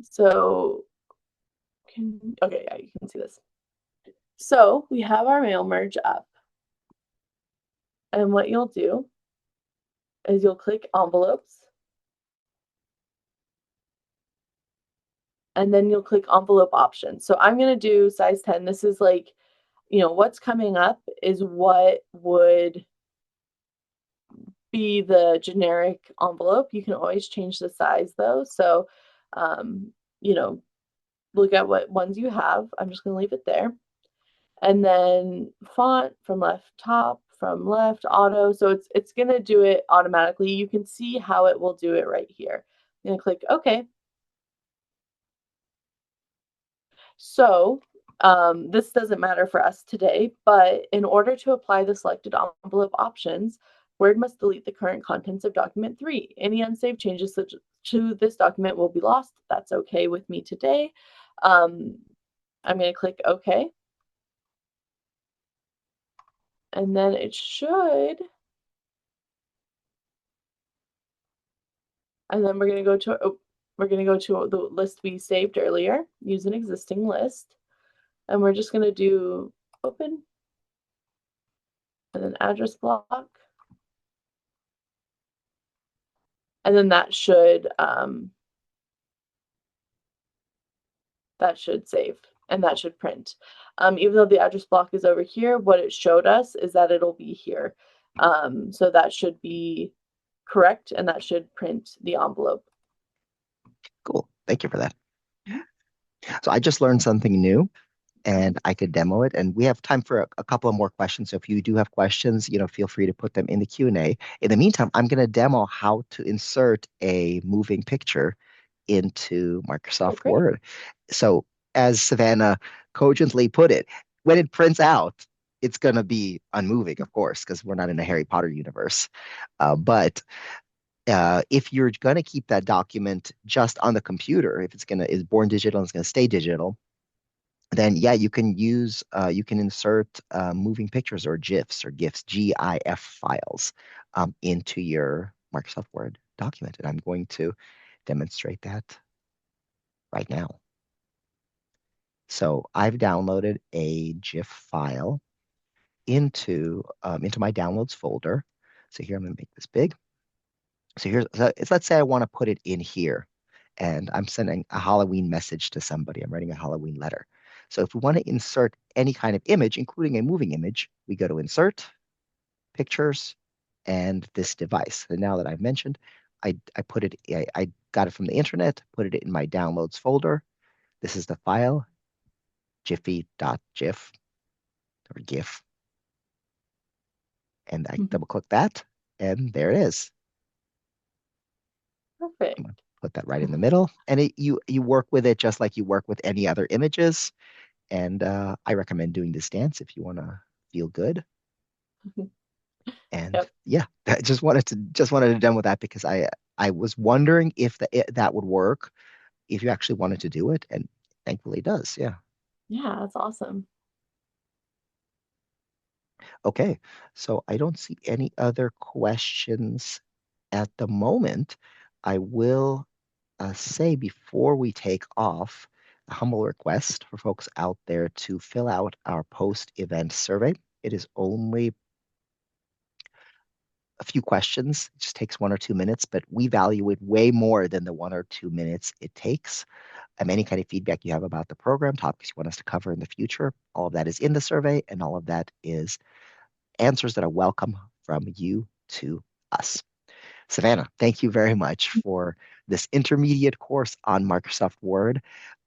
So, okay, yeah, you can see this. So we have our mail merge up. And what you'll do is you'll click envelopes. And then you'll click envelope options. So I'm going to do size 10. This is like, what's coming up is what would be the generic envelope. You can always change the size though. So, look at what ones you have. I'm just going to leave it there. And then font from left top, from left auto. So it's going to do it automatically. You can see how it will do it right here. I'm going to click OK. So this doesn't matter for us today, but in order to apply the selected envelope options, Word must delete the current contents of document 3. Any unsaved changes to this document will be lost. That's okay with me today. I'm going to click OK. And then it should, and then we're gonna go to the list we saved earlier, use an existing list, and we're just gonna do open and then address block, and then that should save and that should print. Even though the address block is over here, what it showed us is that it'll be here. So that should be correct and that should print the envelope. Cool. Thank you for that. Mhm. So I just learned something new and I could demo it. And we have time for a couple of more questions. So if you do have questions, feel free to put them in the Q&A. In the meantime, I'm going to demo how to insert a moving picture into Oh, Microsoft great. Word. So as Savannah cogently put it, when it prints out, it's going to be unmoving, of course, because we're not in a Harry Potter universe. But if you're going to keep that document just on the computer, if is born digital and it's going to stay digital, then yeah, you can insert moving pictures or GIFs, GIF files into your Microsoft Word document. And I'm going to demonstrate that right now. So I've downloaded a GIF file into my downloads folder. So here I'm going to make this big. Let's say I want to put it in here and I'm sending a Halloween message to somebody. I'm writing a Halloween letter. So if we want to insert any kind of image, including a moving image, we go to Insert, Pictures, and this device. And now that I've mentioned, I got it from the internet, put it in my downloads folder. This is the file, jiffy.gif or GIF. And I double click that, and there it is. I'm going Perfect. to put that right in the middle. And you work with it just like you work with any other images. And I recommend doing this dance if you want to feel good. And Yep. yeah, I just wanted to demo that because I was wondering if that would work if you actually wanted to do it, and thankfully it does. Yeah. Yeah, that's awesome. Okay. So I don't see any other questions at the moment. I will say before we take off, a humble request for folks out there to fill out our post-event survey. It is only a few questions. It just takes 1 or 2 minutes, but we value it way more than the 1 or 2 minutes it takes. Any kind of feedback you have about the program, topics you want us to cover in the future, all of that is in the survey, and all of that is answers that are welcome from you to us. Savannah, thank you very much for this intermediate course on Microsoft Word.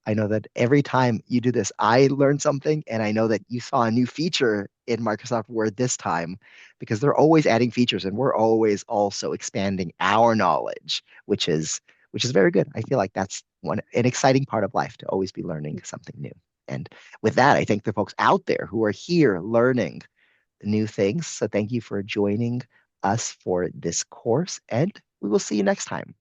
I know that every time you do this, I learn something, and I know that you saw a new feature in Microsoft Word this time because they're always adding features, and we're always also expanding our knowledge, which is very good. I feel like that's an exciting part of life to always be learning something new. And with that, I thank the folks out there who are here learning new things. So thank you for joining us for this course, and we will see you next time.